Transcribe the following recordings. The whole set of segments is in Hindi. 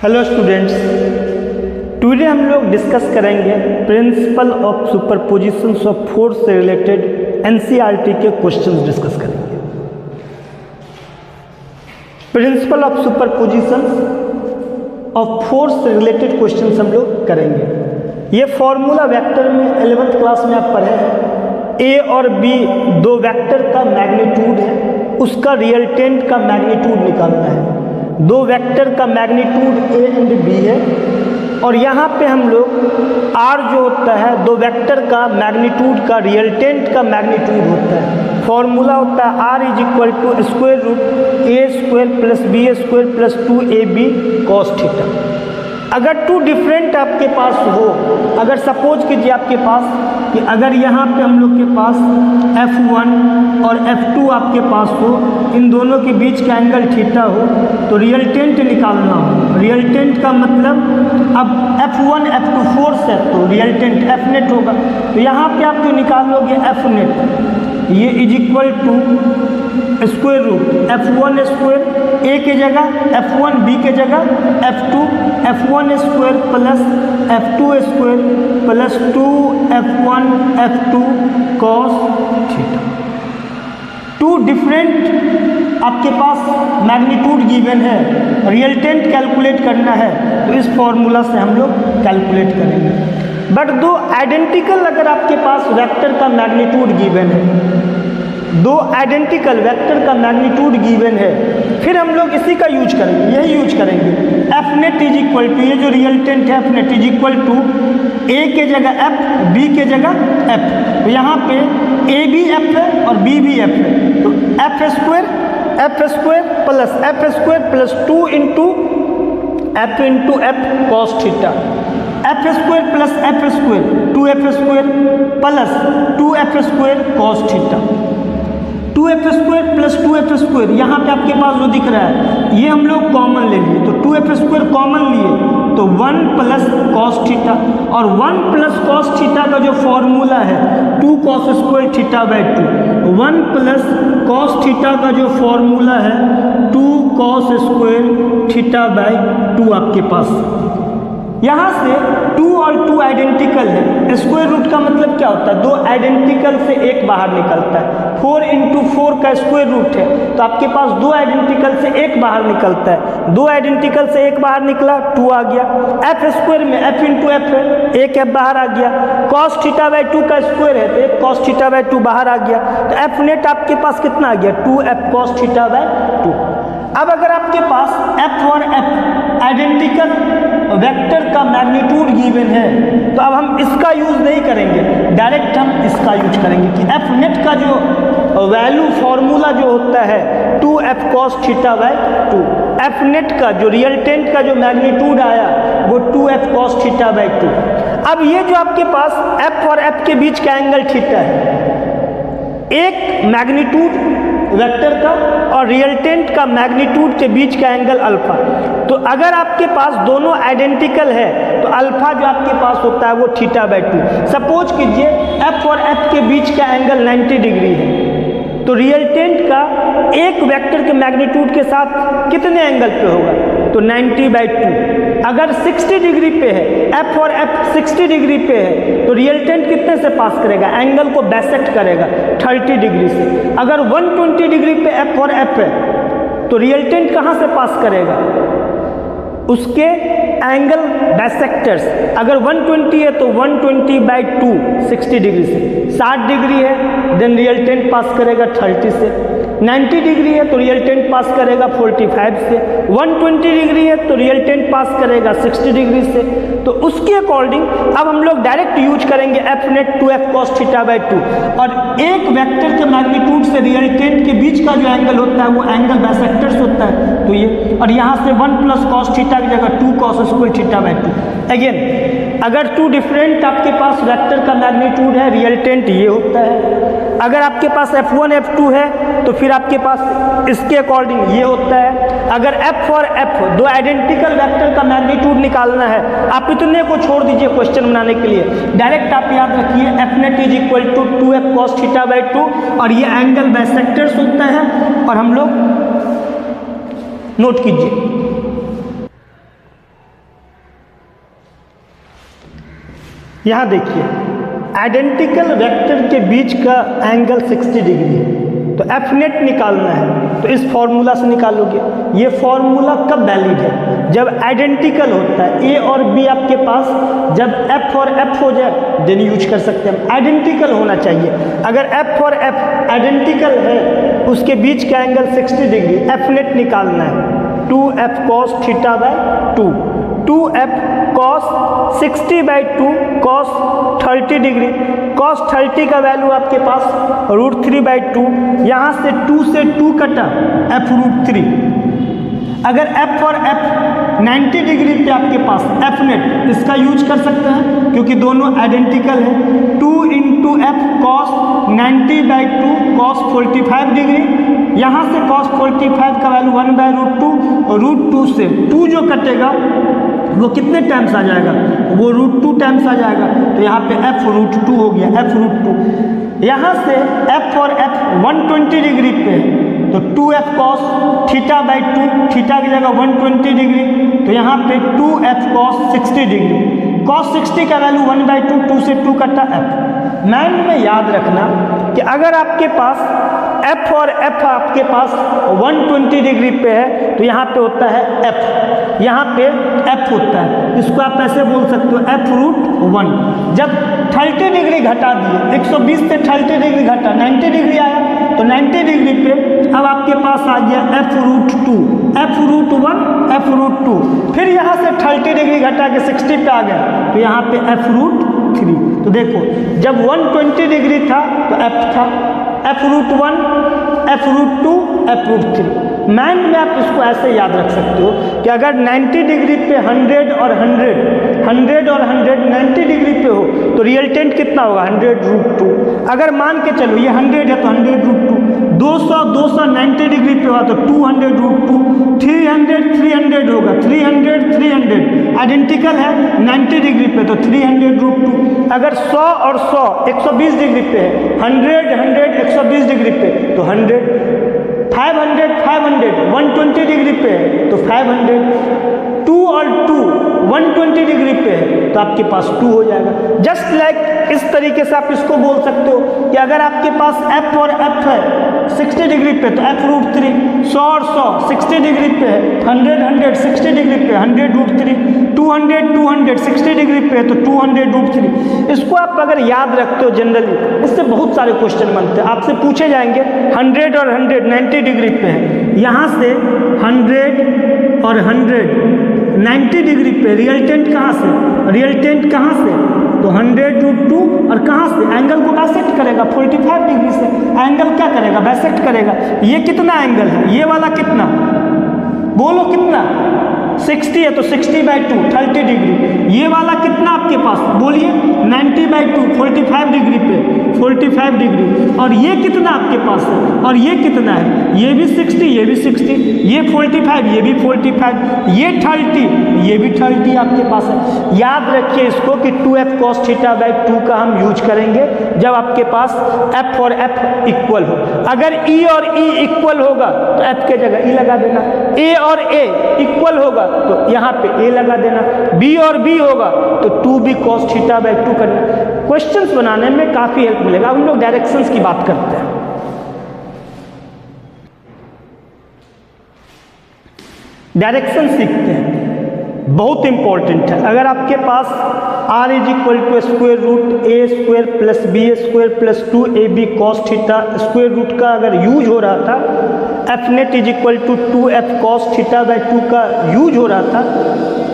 हेलो स्टूडेंट्स, टुडे हम लोग डिस्कस करेंगे प्रिंसिपल ऑफ सुपरपोजिशंस ऑफ फोर्स से रिलेटेड एनसीईआरटी के क्वेश्चंस डिस्कस करेंगे। प्रिंसिपल ऑफ सुपरपोजिशंस ऑफ फोर्स से रिलेटेड क्वेश्चंस हम लोग करेंगे। ये फॉर्मूला वेक्टर में 11th क्लास में आप पढ़े हैं। ए और बी दो वेक्टर का मैग्नीट्यूड है, उसका रिजल्टेंट का मैग्नीट्यूड निकालना है। दो वेक्टर का मैग्नीट्यूड ए एंड बी है और यहाँ पे हम लोग आर जो होता है दो वेक्टर का मैग्नीट्यूड का रिजल्टेंट का मैग्नीट्यूड होता है। फॉर्मूला होता है R is equal to square root A square plus B square plus 2ab cos theta. अगर टू डिफरेंट आपके पास हो, अगर सपोज कीजिए आपके पास कि अगर यहाँ पे हम लोग के पास F1 और F2 आपके पास हो, इन दोनों के बीच का एंगल थीटा हो तो रिजल्टेंट निकालना हो। रिजल्टेंट का मतलब अब F1 F2 फोर्स है तो रिजल्टेंट F नेट होगा। तो यहाँ पे आप जो निकालोगे F नेट ये is equal to square root F1 square A के जगह F1 बी के जगह F2 F1 square plus F2 square plus 2F1 F2 cos theta. Two different आपके पास मैग्नीट्यूड गिवन है, रिजल्टेंट कैलकुलेट करना है तो इस फॉर्मूला से हम लोग कैलकुलेट करेंगे। बट दो आइडेंटिकल अगर आपके पास वेक्टर का मैग्नीट्यूड गिवन है, दो आइडेंटिकल वेक्टर का मैग्नीट्यूड गिवन है, फिर हम लोग इसी का यूज करेंगे, यही यूज करेंगे। F net is equal to, ये जो रिजल्टेंट है F net is equal to A के जगह एफ बी के जगह एफ। तो यहाँ पे ए भी एफ है और बी भी एफ है तो F square plus 2 into F cos theta. F square plus F square 2f square plus 2f square cos theta. 2f square plus 2f square यहाँ पे आपके पास जो दिख रहा है ये हम लोग कॉमन ले लिए तो 2f स्क्वायर कॉमन लिए तो 1 प्लस कॉस थीटा और 1 प्लस कॉस थीटा का जो फॉर्मूला है 2 cos square theta by 2। 1 plus cos theta का जो फॉर्मूला है 2 कॉस स्क्वायर थीटा बाई 2 आपके पास। यहाँ से 2 और 2 आइडेंटिकल है। स्क्वायर रूट का मतलब क्या होता है, दो आइडेंटिकल से एक बाहर निकलता है। 4 इंटू 4 का स्क्वायर रूट है तो आपके पास दो आइडेंटिकल से एक बाहर निकलता है। दो आइडेंटिकल से एक बाहर निकला 2 आ गया। एफ स्क्वायर में एफ इंटू एफ है, एक एफ बाहर आ गया। कॉस थीटा बाई 2 का स्क्वायर है तो एक कॉस थीटा बाई 2 बाहर आ गया तो एफ नेट आपके पास कितना आ गया 2f कॉस थीटा बाई 2। अब अगर आपके पास f और f आइडेंटिकल वेक्टर का मैग्नीट्यूड गिवन है तो अब हम इसका यूज नहीं करेंगे, डायरेक्ट हम इसका यूज करेंगे कि एफ नेट का जो वैल्यू फॉर्मूला जो होता है 2f cos theta by 2। F net का जो रिजल्टेंट का जो मैग्नीट्यूड आया वो 2f cos थीटा बाई 2। अब ये जो आपके पास f और f के बीच का एंगल थीटा है, एक मैग्नीट्यूड वेक्टर का और रिजल्टेंट का मैग्नीट्यूड के बीच का एंगल अल्फा। तो अगर आपके पास दोनों आइडेंटिकल है तो अल्फा जो आपके पास होता है वो थीटा बाई 2। सपोज कीजिए एफ और एफ के बीच का एंगल 90 डिग्री है तो रिजल्टेंट का एक वेक्टर के मैग्नीट्यूड के साथ कितने एंगल पे होगा तो 90 बाई 2। अगर 60 डिग्री पे है एफ और एफ 60 डिग्री पे है तो रिजल्टेंट कितने से पास करेगा, एंगल को बैसेक्ट करेगा 30 डिग्री से। अगर 120 डिग्री पे एफ और एफ है तो रिजल्टेंट कहाँ से पास करेगा, उसके एंगल बाइसेक्टर्स। अगर 120 है तो 120 बाई 2 60 डिग्री से। 60 डिग्री है देन रिजल्टेंट पास करेगा 30 से। 90 डिग्री है तो रिजल्टेंट पास करेगा 45 से। 120 डिग्री है तो रिजल्टेंट पास करेगा 60 डिग्री से। तो उसके अकॉर्डिंग अब हम लोग डायरेक्ट यूज करेंगे F net 2f cos theta by 2 और एक वेक्टर के मैग्नीट्यूड से रिजल्टेंट के बीच का जो एंगल होता है वो एंगल बाइसेक्टर्स होता है तो ये, और यहाँ से 1 प्लस कॉस थीटा की जगह 2 cos square theta by 2। Again अगर टू डिफरेंट आपके पास वेक्टर का मैग्नीट्यूड है रिजल्टेंट ये होता है। अगर आपके पास F1 F2 है तो फिर आपके पास इसके अकॉर्डिंग ये होता है। अगर F और F दो आइडेंटिकल वेक्टर का मैग्नीट्यूड निकालना है, आप इतने को छोड़ दीजिए क्वेश्चन बनाने के लिए, डायरेक्ट आप याद रखिए F net is equal to 2f cos theta by 2 और ये एंगल बाइसेक्टर्स होता है और हम लोग नोट कीजिए। यहाँ देखिए आइडेंटिकल वेक्टर के बीच का एंगल 60 डिग्री है, तो एफ नेट निकालना है तो इस फॉर्मूला से निकालोगे। ये फॉर्मूला कब वैलिड है? जब आइडेंटिकल होता है। ए और बी आपके पास जब एफ और एफ हो जाए देन यूज कर सकते हैं। आइडेंटिकल होना चाहिए। अगर एफ और एफ आइडेंटिकल है उसके बीच का एंगल 60 डिग्री, एफ नेट निकालना है 2f cos theta by 2, 2f cos 60/2 cos 30 degree. cos 30 का वैल्यू आपके पास √3/2, यहाँ से 2 से 2 कटा f√3। अगर f और f 90 डिग्री पे आपके पास f नेट, इसका यूज कर सकते हैं क्योंकि दोनों आइडेंटिकल है। 2 × f cos 90/2 cos 45 डिग्री, यहाँ से cos 45 का वैल्यू 1/√2, √2 से 2 जो कटेगा वो कितने टाइम्स आ जाएगा? वो √2 टाइम्स आ जाएगा, तो यहाँ पे f√2 हो गया, f√2। यहाँ से f और f 120 डिग्री पे है तो 2f cos θ/2, थीटा की जगह 120 डिग्री, तो यहाँ पे 2f cos 60 डिग्री। cos 60 का वैल्यू 1/2, 2 से 2 कटा f। मैन में याद रखना कि अगर आपके पास f और f आपके पास 120 डिग्री पे है तो यहाँ पे होता है f, यहाँ पे f होता है। इसको आप ऐसे बोल सकते हो f√1। जब 30 डिग्री घटा दिए, 120 से 30 डिग्री घटा 90 डिग्री आया, तो 90 डिग्री पे अब आपके पास आ गया f√2, f√1, f√2। फिर यहाँ से 30 डिग्री घटा के 60 पे आ गया तो यहाँ पे f√3। तो देखो जब 120 डिग्री था तो f था, f√1, f√2, f√3। मैन में आप इसको ऐसे याद रख सकते हो कि अगर 90 डिग्री पे 100 और 100 और 100 90 डिग्री पे हो तो रिजल्टेंट कितना होगा? 100√2। अगर मान के चलो ये 100 है तो 100√2, 200 90 डिग्री पे हुआ तो 200√2, 300 होगा, 300 आइडेंटिकल है 90 डिग्री पे तो 300√2। अगर 100 और 100 120 डिग्री पे है, 100 120 डिग्री पे तो 100, 500 120 डिग्री पे है तो 500, 2 और 2 120 डिग्री पे है तो आपके पास 2 हो जाएगा। जस्ट लाइक इस तरीके से आप इसको बोल सकते हो कि अगर आपके पास f और f है 60 डिग्री पे तो f√3, 100 और 100 60 डिग्री पे है, 100 60 डिग्री पे 100√3, 200 60 डिग्री पे है तो 200√3। इसको आप अगर याद रखते हो जनरली इससे बहुत सारे क्वेश्चन बनते हैं। आपसे पूछे जाएंगे 100 और 100 90 डिग्री पे है, यहाँ से 100 और 100 90 डिग्री पे रिजल्टेंट कहाँ से? रिजल्टेंट कहाँ से? तो 100√2 और कहाँ से? एंगल को बाइसेक्ट करेगा 45 डिग्री से। एंगल क्या करेगा? बाइसेक्ट करेगा। ये कितना एंगल है? ये वाला कितना? बोलो कितना? 60 है तो 60/2 30 डिग्री। ये वाला कितना आपके पास? बोलिए 90/2 45 डिग्री पे 45 डिग्री। और ये कितना आपके पास है? और ये कितना है? ये भी 60, ये भी 60, ये 45, ये भी 45, ये 30, ये भी 30 आपके पास है। याद रखिए इसको कि 2f cos θ/2 का हम यूज करेंगे जब आपके पास f और f इक्वल हो। अगर e और e इक्वल होगा तो f के जगह e लगा देना, a और a इक्वल होगा तो यहाँ पे a लगा देना, b और b होगा तो 2b cos θ/2 करना। क्वेश्चंस बनाने में काफ़ी हेल्प मिलेगा। हम लोग डायरेक्शंस की बात करते हैं। डायरेक्शन सीखते हैं, बहुत इंपॉर्टेंट है। अगर आपके पास r = √a² + b² + 2ab cos θ square root का अगर यूज हो रहा था, f net = 2f cos θ/2 का यूज हो रहा था,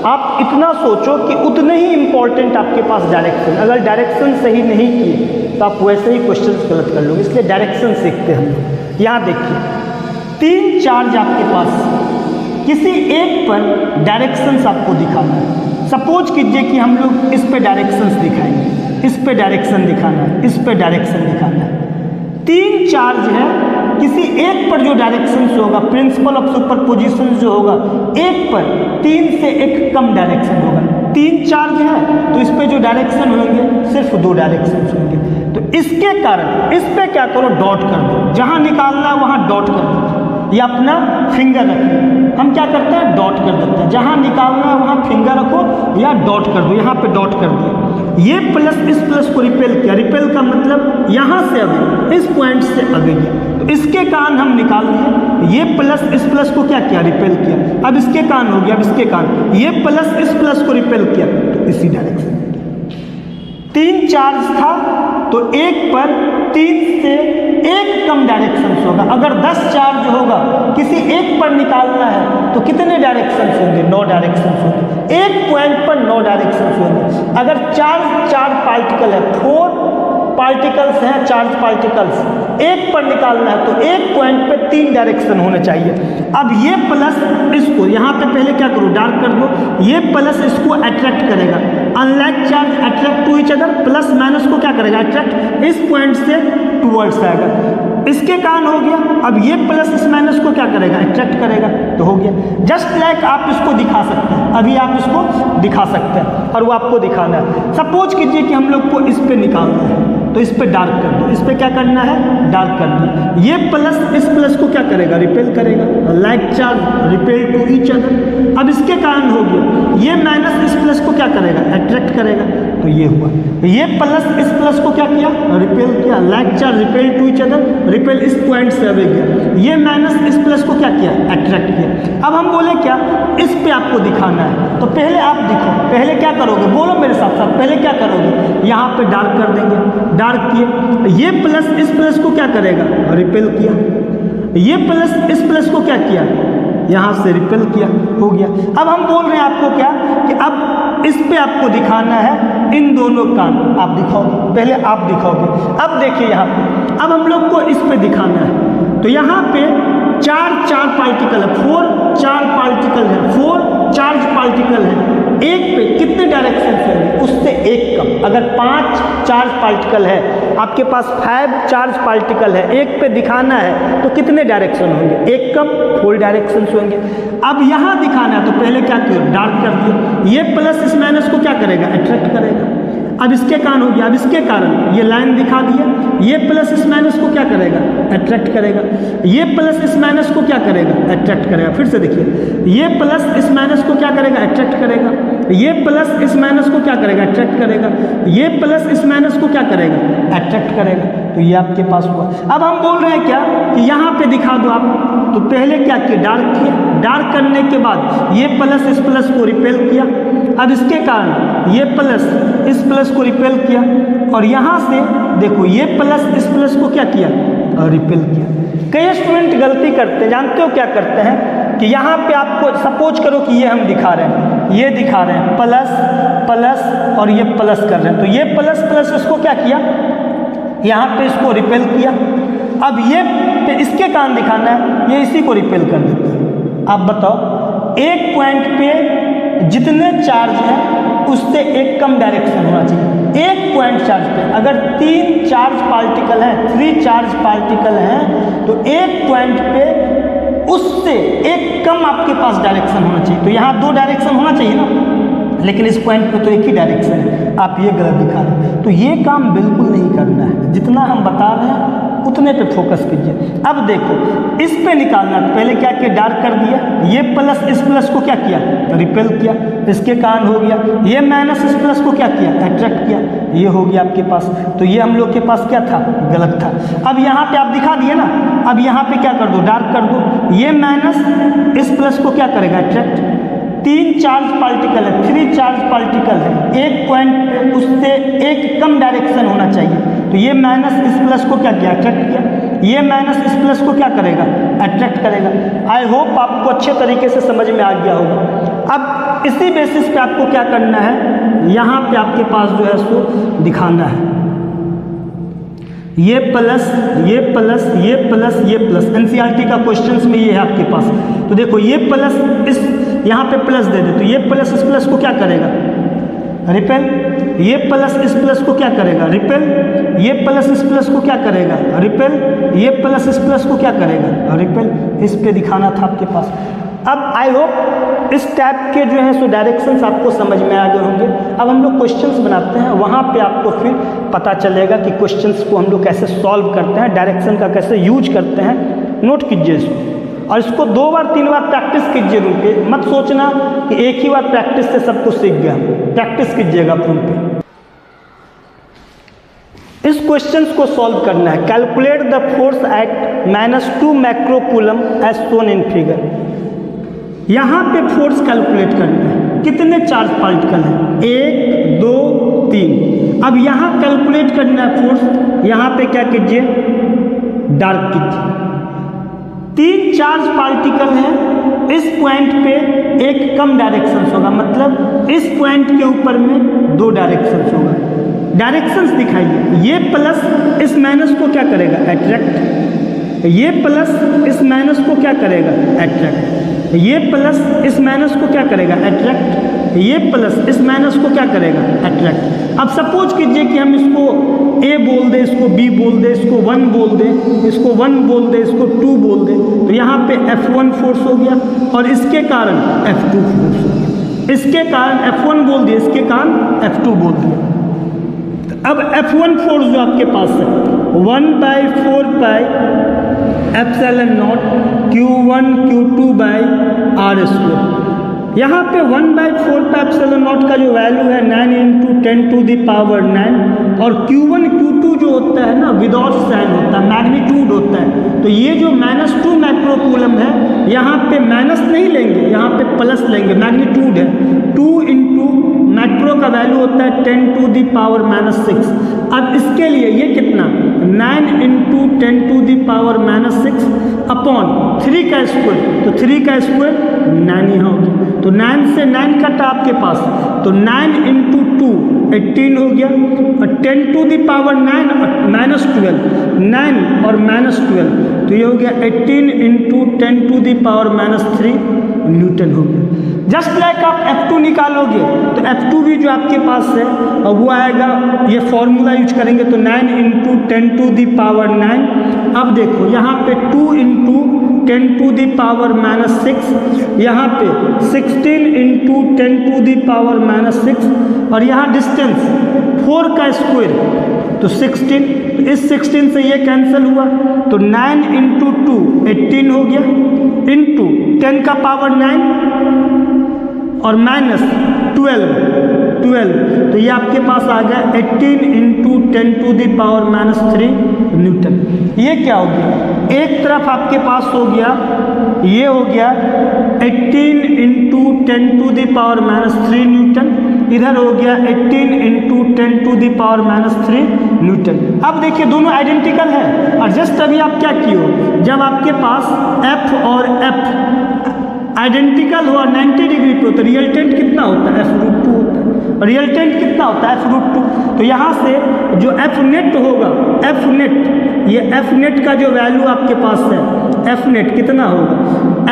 आप इतना सोचो कि उतने ही इंपॉर्टेंट आपके पास डायरेक्शन। अगर डायरेक्शन सही नहीं किए तो आप वैसे ही क्वेश्चन गलत कर लोगे, इसलिए डायरेक्शन सीखते हैं हम लोग। यहाँ देखिए 3 चार्ज आपके पास, किसी एक पर डायरेक्शंस आपको दिखाना है। सपोज कीजिए कि हम लोग इस पे डायरेक्शंस दिखाएंगे, इस पे डायरेक्शन दिखाना है, इस पे डायरेक्शन दिखाना है। 3 चार्ज है, किसी एक पर जो डायरेक्शंस होगा, प्रिंसिपल ऑफ सुपरपोजिशन जो होगा, एक पर 3 से 1 कम डायरेक्शन होगा। 3 चार्ज है तो इस पे जो डायरेक्शन होंगे सिर्फ 2 डायरेक्शन होंगे। तो इसके कारण इस पे क्या करो? डॉट कर दो। जहाँ निकालना है वहाँ डॉट कर दो, या अपना फिंगर रखो। हम क्या करते हैं? डॉट कर देते हैं। जहाँ निकालना है वहाँ फिंगर रखो या डॉट कर दो। यहाँ पे डॉट कर दिया। ये प्लस इस प्लस को रिपेल किया, रिपेल का मतलब यहाँ से अभी इस पॉइंट से आगे गया, तो इसके कारण हम निकाल लिए। ये प्लस इस प्लस को क्या किया, रिपेल किया। अब इसके कारण हो गया, अब इसके कारण ये प्लस इस प्लस को रिपेल किया, तो इसी डायरेक्शन। 3 चार्ज था तो एक पर 3 से एक कम डायरेक्शन होगा। अगर 10 चार्ज होगा, किसी एक पर निकालना है तो कितने डायरेक्शन होंगे, 9 डायरेक्शन होंगे। एक पॉइंट पर 9 डायरेक्शन होंगे। अगर चार्ज पार्टिकल है, 4 पार्टिकल्स हैं, चार्ज पार्टिकल्स, एक पर निकालना है तो एक पॉइंट पे 3 डायरेक्शन होने चाहिए। अब ये प्लस इसको यहाँ पे पहले क्या करो, डार्क कर दो। ये प्लस इसको अट्रैक्ट करेगा, unlike charge attract to each other, plus minus को क्या करेगा, अट्रैक्ट इस पॉइंट से टूवर्ड्स आएगा। इसके कारण हो गया। अब ये प्लस इस माइनस को क्या करेगा, अट्रैक्ट करेगा, तो हो गया। जस्ट लाइक आप इसको दिखा सकते हैं, अभी आप इसको दिखा सकते हैं और वो आपको दिखाना है। सपोज कीजिए कि हम लोग को इस पे निकालना है, तो इस पे डार्क कर दो। इस पे क्या करना है, डार्क कर दो। ये प्लस इस प्लस को क्या करेगा, रिपेल करेगा, like charge repel to each other. अब इसके कारण हो गया, ये माइनस इस प्लस को क्या करेगा, अट्रैक्ट करेगा, तो ये हुआ। ये प्लस इस प्लस को क्या किया, रिपेल किया, like charge repel to each other, repel इस पॉइंट से अवे गया। ये माइनस इस प्लस को क्या किया, अट्रैक्ट किया। अब हम बोले क्या, इस पे आपको दिखाना है, तो पहले आप दिखो, पहले क्या करोगे, बोलो मेरे साथ साथ, पहले क्या करोगे, यहाँ पे डार्क कर देंगे, डार्क किए। ये प्लस इस प्लस को क्या करेगा, रिपेल किया। ये प्लस इस प्लस को क्या किया, यहाँ से रिपेल किया, हो गया। अब हम बोल रहे हैं आपको क्या, कि अब इस पे आपको दिखाना है इन दोनों का, आप दिखाओगे, पहले आप दिखाओगे। अब देखिए यहाँ पे, अब हम लोग को इस पे दिखाना है, तो यहाँ पे 4 पार्टिकल है, 4 चार्ज पार्टिकल है, 4 चार्ज पार्टिकल है। एक पे कितने डायरेक्शन होंगे, उससे एक कम। अगर 5 चार्ज पार्टिकल है, आपके पास 5 चार्ज पार्टिकल है, एक पे दिखाना है तो कितने डायरेक्शन होंगे, एक कम, 4 डायरेक्शन होंगे। अब यहाँ दिखाना है तो पहले क्या किया, डार्क कर दिया। ये प्लस इस माइनस को क्या करेगा, अट्रैक्ट करेगा। अब इसके कारण हो गया, अब इसके कारण ये लाइन दिखा दिया। ये प्लस इस माइनस को क्या करेगा, अट्रैक्ट करेगा। ये प्लस इस माइनस को क्या करेगा, अट्रैक्ट करेगा। फिर से देखिए, ये प्लस इस माइनस को क्या करेगा, अट्रैक्ट करेगा। ये प्लस इस माइनस को क्या करेगा, अट्रैक्ट करेगा। ये प्लस इस माइनस को क्या करेगा, अट्रैक्ट करेगा। तो ये आपके पास हुआ। अब हम बोल रहे हैं क्या, कि यहाँ पे दिखा दो आप, तो पहले क्या किया, डार्क किया। डार्क करने के बाद ये प्लस इस प्लस को रिपेल किया। अब इसके कारण ये प्लस इस प्लस को रिपेल किया, और यहाँ से देखो ये प्लस इस प्लस को क्या किया, रिपेल किया। कई स्टूडेंट गलती करते हैं, जानते हो क्या करते हैं, कि यहाँ पे आपको सपोज करो कि ये हम दिखा रहे हैं, ये दिखा रहे हैं प्लस प्लस और ये प्लस कर रहे हैं, तो ये प्लस प्लस इसको क्या किया, यहाँ पे इसको रिपेल किया। अब ये इसके कारण दिखाना है, ये इसी को रिपेल कर देते हैं। आप बताओ, एक पॉइंट पे जितने चार्ज हैं उससे एक कम डायरेक्शन होना चाहिए। एक पॉइंट चार्ज पे अगर 3 चार्ज पार्टिकल हैं, 3 चार्ज पार्टिकल हैं, तो एक पॉइंट पे उससे एक कम आपके पास डायरेक्शन होना चाहिए। तो यहाँ 2 डायरेक्शन होना चाहिए ना, लेकिन इस पॉइंट पे तो एक ही डायरेक्शन है, आप ये गलत दिखा रहे हैं। तो ये काम बिल्कुल नहीं करना है, जितना हम बता रहे हैं उतने पे फोकस कीजिए। अब देखो, इस पे निकालना, तो पहले क्या किया, डार्क कर दिया। ये प्लस इस प्लस को क्या किया, रिपेल किया, इसके कारण हो गया। ये माइनस इस प्लस को क्या किया, अट्रैक्ट किया, ये हो गया आपके पास। तो ये हम लोग के पास क्या था, गलत था। अब यहाँ पे आप दिखा दिए ना, अब यहाँ पे क्या कर दो, डार्क कर दो। ये माइनस इस प्लस को क्या करेगा, अट्रैक्ट। 3 चार्ज पार्टिकल है, 3 चार्ज पार्टिकल है, एक पॉइंट पे उससे एक कम डायरेक्शन होना चाहिए। तो ये माइनस इस प्लस को क्या किया, अट्रैक्ट किया। ये माइनस इस प्लस को क्या करेगा, अट्रैक्ट करेगा। आई होप आपको अच्छे तरीके से समझ में आ गया होगा। अब इसी बेसिस पे आपको क्या करना है, यहाँ पे आपके पास जो है उसको दिखाना है, ये प्लस ये प्लस ये प्लस ये प्लस। एनसीईआरटी का क्वेश्चंस में ये है आपके पास। तो देखो, ये प्लस इस यहाँ पे प्लस दे दे, तो ये प्लस इस प्लस को क्या करेगा, रिपेल। ये प्लस इस प्लस को क्या करेगा, रिपेल। ये प्लस इस प्लस को क्या करेगा, रिपेल। ये प्लस इस प्लस को क्या करेगा, रिपेल। इस पे दिखाना था आपके पास। अब आई होप इस टाइप के जो है सो डायरेक्शंस आपको समझ में आ गए होंगे। अब हम लोग क्वेश्चंस बनाते हैं, वहाँ पे आपको फिर पता चलेगा कि क्वेश्चंस को हम लोग कैसे सॉल्व करते हैं, डायरेक्शन का कैसे यूज करते हैं। नोट कीजिए इसको, और इसको 2 बार 3 बार प्रैक्टिस कीजिए रूम पे। मत सोचना कि एक ही बार प्रैक्टिस से सब कुछ सीख गया, प्रैक्टिस कीजिएगा रूम पे। इस क्वेश्चन को सॉल्व करना है। Calculate the force at -2 micro coulomb as shown in figure. यहाँ पे फोर्स कैलकुलेट करना है, कितने चार्ज पार्टिकल हैं, 1 2 3। अब यहाँ कैलकुलेट करना है फोर्स, यहाँ पे क्या कीजिए, डार्क कीजिए। 3 चार्ज पार्टिकल हैं, इस पॉइंट पे एक कम डायरेक्शन होगा, मतलब इस पॉइंट के ऊपर में 2 डायरेक्शन होगा। डायरेक्शंस दिखाइए, ये प्लस इस माइनस को क्या करेगा, अट्रैक्ट, ये प्लस इस माइनस को क्या करेगा, अट्रैक्ट, ये प्लस इस माइनस को क्या करेगा, अट्रैक्ट, ये प्लस इस माइनस को क्या करेगा, अट्रैक्ट। अब सपोज कीजिए कि हम इसको A बोल दें, इसको B बोल दें, इसको 1 बोल दें, इसको 1 बोल दें, इसको 2 बोल दें, तो यहाँ पे F1 फोर्स हो गया और इसके कारण F2 फोर्स हो गया। इसके कारण F1 बोल दिया, इसके कारण F2 बोल दिया। अब F1 फोर्स जो आपके पास है 1/4 pi epsilon naught Q1 Q2 by R square. यहाँ पे 1/4 पाई एप्सिलॉन नॉट का जो वैल्यू है 9 × 10⁹ और Q1 Q2 जो होता है ना विदाउट साइन होता है, मैग्नीट्यूड होता है। तो ये जो -2 माइक्रो कूलम है, यहाँ पे माइनस नहीं लेंगे, यहाँ पे प्लस लेंगे, मैग्नीट्यूड है। 2 × माइक्रो का वैल्यू होता है 10⁻⁻6। अब इसके लिए ये कितना, 9 × 10⁻⁻6 अपॉन 3 का स्क्वायर, तो 3 का स्क्वायर 9 यहाँ हो गया। तो 9 से 9 कटा आपके पास, तो 9 × 2 18 हो गया और 10⁻9 -12, 9 और -12, तो ये हो गया 18 × 10⁻3 न्यूटन हो गया। जस्ट लाइक आप F2 निकालोगे तो F2 भी जो आपके पास है और वो आएगा, ये फॉर्मूला यूज करेंगे तो 9 × 10⁻9। अब देखो यहाँ पे 2 × 10⁻6, यहाँ पे 16 × 10⁻6 और यहाँ डिस्टेंस 4 का स्क्वायर तो 16, तो इस 16 से ये कैंसिल हुआ, तो 9 × 2 18 हो गया, इंटू 10 का पावर 9 और -12, तो ये आपके पास आ गया 18 × 10⁻3 न्यूटन। ये क्या हो गया, एक तरफ आपके पास हो गया, ये हो गया 18 × 10⁻3 न्यूटन, इधर हो गया 18 × 10⁻3 न्यूटन। अब देखिए दोनों आइडेंटिकल है और जस्ट अभी आप क्या किए हो, जब आपके पास F और F आइडेंटिकल हो और 90 डिग्री पे हो तो रियल्टेंट कितना होता है, F√2 होता है। रियल्टेंट कितना होता है, F√2। तो यहाँ से जो F नेट होगा, F नेट, ये F नेट का जो वैल्यू आपके पास है, F नेट कितना होगा,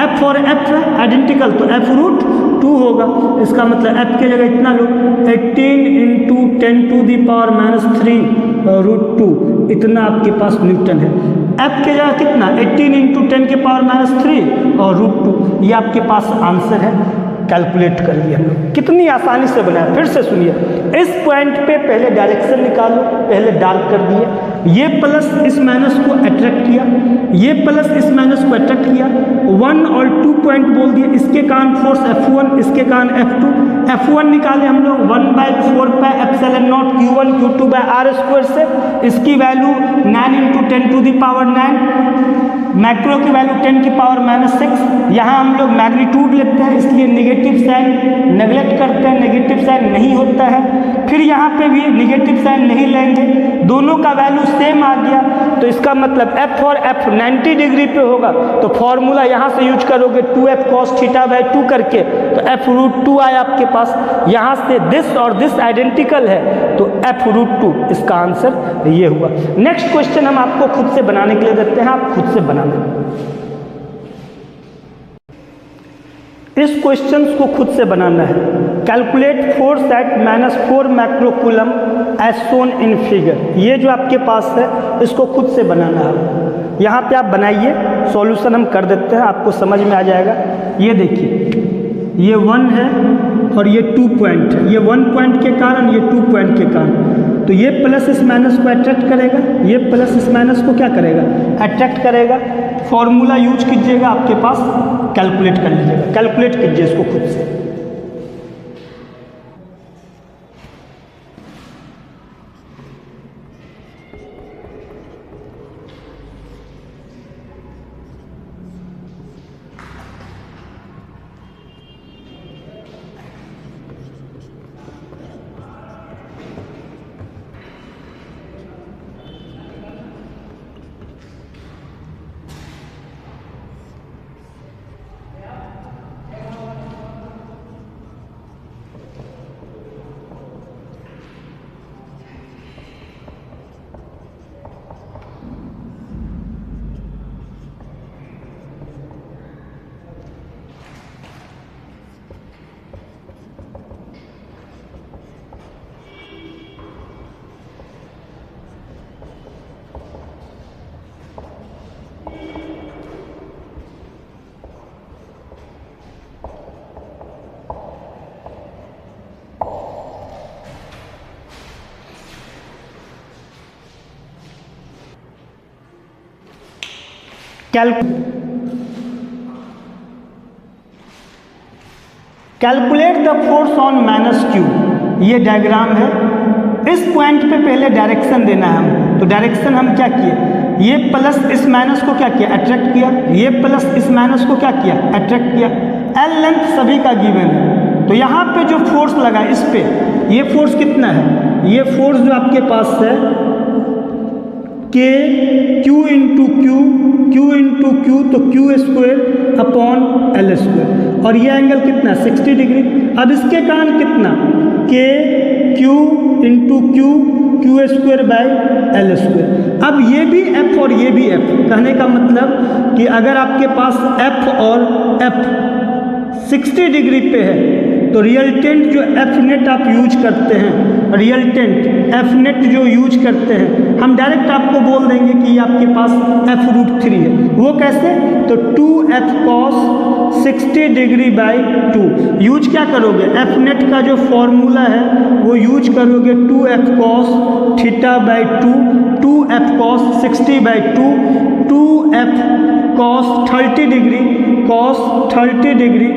F और F है आइडेंटिकल तो F√2 होगा। इसका मतलब F के जगह इतना लो, 18 × 10⁻3√2, इतना आपके पास न्यूटन है। F के जगह कितना, 18 × 10⁻3 और √2, ये आपके पास आंसर है। कैलकुलेट कर लिया हम लोग, कितनी आसानी से बनाया। फिर से सुनिए, इस पॉइंट पे पहले डायरेक्शन निकालो, पहले डार्क कर दिए, ये प्लस इस माइनस को अट्रैक्ट किया, ये प्लस इस माइनस को अट्रैक्ट किया, 1 और 2 पॉइंट बोल दिए, इसके कारण फोर्स F1, इसके कारण F2। F1 निकाले हम लोग 1/4 pi epsilon naught Q1 Q2 by R square से, इसकी वैल्यू 9 × 10⁻9, मैक्रो की वैल्यू 10⁻6। यहाँ हम लोग मैग्नीट्यूड लेते हैं, इसलिए नेगेटिव साइन नेगलेक्ट करते हैं, नेगेटिव साइन नहीं होता है। फिर यहाँ पे भी नेगेटिव साइन नहीं लेंगे, दोनों का वैल्यू सेम आ गया, तो इसका मतलब F और F 90 डिग्री पे होगा, तो फॉर्मूला यहाँ से यूज करोगे 2F cos θ/2 करके, तो F√2 आया आपके पास। यहाँ से दिस और दिस आइडेंटिकल है तो F√2 इसका आंसर ये हुआ। नेक्स्ट क्वेश्चन हम आपको खुद से बनाने के लिए देते हैं, आप खुद से बनाना। इस क्वेश्चन को खुद से बनाना है। Calculate force at -4 micro coulomb as shown in figure. ये जो आपके पास है इसको खुद से बनाना है। यहाँ पे आप बनाइए, सॉल्यूशन हम कर देते हैं, आपको समझ में आ जाएगा। ये देखिए, ये 1 है और ये 2 पॉइंट है, ये 1 पॉइंट के कारण, ये 2 पॉइंट के कारण, तो ये प्लस इस माइनस को अट्रैक्ट करेगा, ये प्लस इस माइनस को क्या करेगा, अट्रैक्ट करेगा। फॉर्मूला यूज कीजिएगा, आपके पास कैलकुलेट कर लीजिएगा, कैलकुलेट कीजिए इसको खुद से। Calculate the force on minus Q, ये डायग्राम है। इस पॉइंट पे पहले डायरेक्शन देना है हमको, तो डायरेक्शन हम क्या किए, ये प्लस इस माइनस को क्या किया, अट्रैक्ट किया, ये प्लस इस माइनस को क्या किया, अट्रैक्ट किया। एल लेंथ सभी का गिवन है, तो यहाँ पे जो फोर्स लगा इस पे, ये फोर्स कितना है, ये फोर्स जो आपके पास है K Q into Q, Q into Q, तो Q square upon L square, और ये एंगल कितना है 60 डिग्री। अब इसके कारण कितना, K Q into Q, Q square by L square. अब ये भी एफ और ये भी एफ, कहने का मतलब कि अगर आपके पास एफ और एफ 60 डिग्री पे है, तो रियलटेंट जो एफ नेट आप यूज करते हैं, रियलटेंट एफ नेट जो यूज करते हैं, हम डायरेक्ट आपको बोल देंगे कि ये आपके पास f√3 है। वो कैसे, तो 2f cos 60 degree by 2 use क्या करोगे, एफ नेट का जो फॉर्मूला है वो यूज करोगे 2f cos theta by 2, 2f cos 60 by 2, 2f cos 30 degree, cos 30 degree,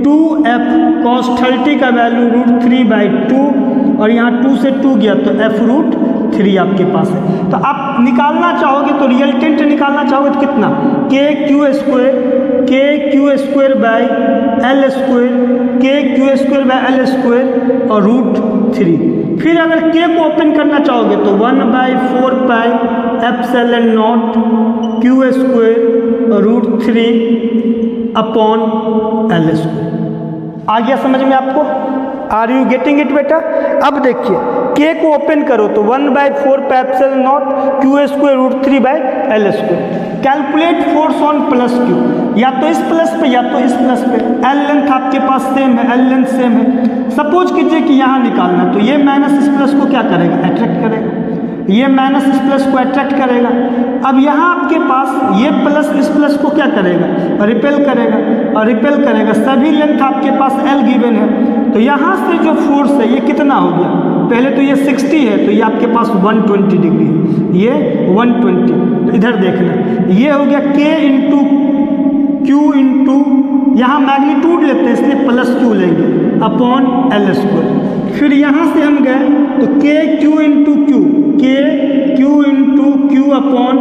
2f cos 30 का वैल्यू √3 बाई 2, और यहाँ 2 से 2 गया तो f√3 आपके पास है। तो आप निकालना चाहोगे, तो रियलटेंट निकालना चाहोगे तो कितना, K Q square by L square, K Q square by L square और √3। फिर अगर के को ओपन करना चाहोगे तो 1/4 pi epsilon naught Q square √3 upon L square. आ गया समझ में आपको, आर यू गेटिंग इट बेटा। अब देखिए के को ओपन करो तो 1/4 pi epsilon naught Q square √3 by L square. Calculate force on plus Q, या तो इस प्लस पे या तो इस प्लस पे, एल लेंथ आपके पास सेम है, एल लेंथ सेम है। सपोज कीजिए कि यहाँ निकालना, तो ये माइनस इस प्लस को क्या करेगा, अट्रैक्ट करेगा, ये माइनस इस प्लस को अट्रैक्ट करेगा। अब यहाँ आपके पास ये प्लस इस प्लस को क्या करेगा, रिपेल करेगा, और रिपेल करेगा। सभी लेंथ आपके पास एल गिवन है, तो यहाँ से जो फोर्स है ये कितना हो गया, पहले तो ये 60 है, तो ये आपके पास 120 डिग्री है, ये 120। तो इधर देखना, ये हो गया के इंटू क्यू इंटू, यहाँ मैग्नीट्यूड लेते हैं इसलिए प्लस क्यू लेंगे, अपॉन एल स्क्वायर। फिर यहाँ से हम गए तो के क्यू इंटू क्यू, के Q into Q upon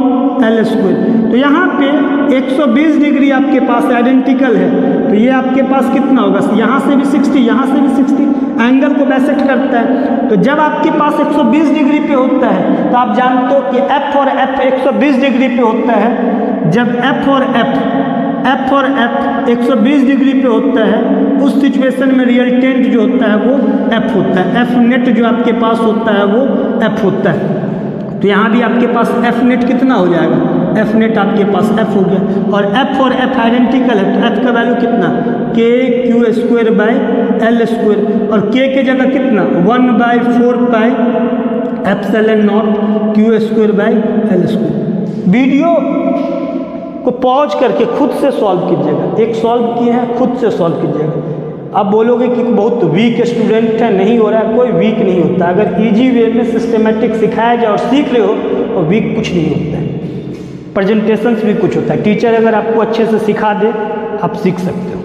L square. तो यहाँ पे 120 डिग्री आपके पास आइडेंटिकल है, तो ये आपके पास कितना होगा, यहाँ से भी 60, यहाँ से भी 60, एंगल को बाइसेक्ट करता है। तो जब आपके पास 120 डिग्री पे होता है, तो आप जानते हो कि एफ और एफ 120 डिग्री पे होता है। जब एफ और एफ 120 डिग्री पे होता है, उस सिचुएशन में रियलटेंट जो होता है वो एफ होता है, एफ नेट जो आपके पास होता है वो एफ होता है। तो यहाँ भी आपके पास एफ नेट कितना हो जाएगा, एफ नेट आपके पास एफ हो गया, और एफ आइडेंटिकल है, तो एफ का वैल्यू कितना, K Q square by L square, और के के जगह कितना 1/4 pi epsilon naught Q square by L square. Video को पॉज करके खुद से सॉल्व कीजिएगा, एक सॉल्व किए हैं खुद से सॉल्व कीजिएगा। आप बोलोगे कि बहुत वीक स्टूडेंट है, नहीं हो रहा है, कोई वीक नहीं होता। अगर इजी वे में सिस्टमेटिक सिखाया जाए और सीख रहे हो तो वीक कुछ नहीं होता है। प्रेजेंटेशंस भी कुछ होता है, टीचर अगर आपको अच्छे से सिखा दे आप सीख सकते हो।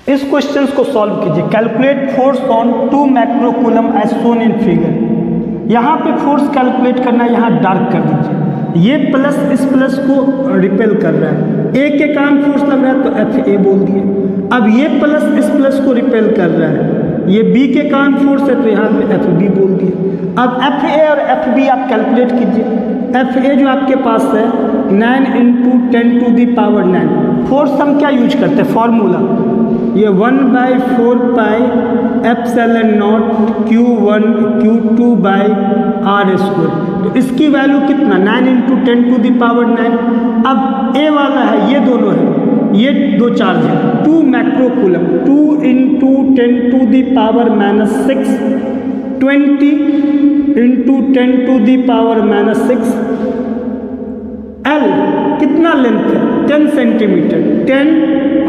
इस क्वेश्चंस को सॉल्व कीजिए। Calculate force on 2 microcoulomb as shown in figure. यहाँ पे फोर्स कैलकुलेट करना है, यहाँ डार्क कर दीजिए। ये प्लस इस प्लस को रिपेल कर रहा है, ए के कारण फोर्स लग रहा है तो एफ ए बोल दिए। अब ये प्लस इस प्लस को रिपेल कर रहा है, ये बी के कारण फोर्स है तो यहाँ पे एफ बी बोल दिए। अब एफ ए और एफ बी आप कैलकुलेट कीजिए। एफ ए जो आपके पास है 9 × 10⁻⁹। फोर्स हम क्या यूज करते हैं, फॉर्मूला, ये 1/4 pi epsilon naught Q1 Q2 by R square. तो इसकी वैल्यू कितना 9 × 10⁻⁹। अब ए वाला है, ये दोनों है, ये दो चार्ज है, 2 माइक्रोकूलम, 2 × 10⁻⁻6, 20 × 10⁻⁻6। एल कितना लेंथ है 10 सेंटीमीटर, 10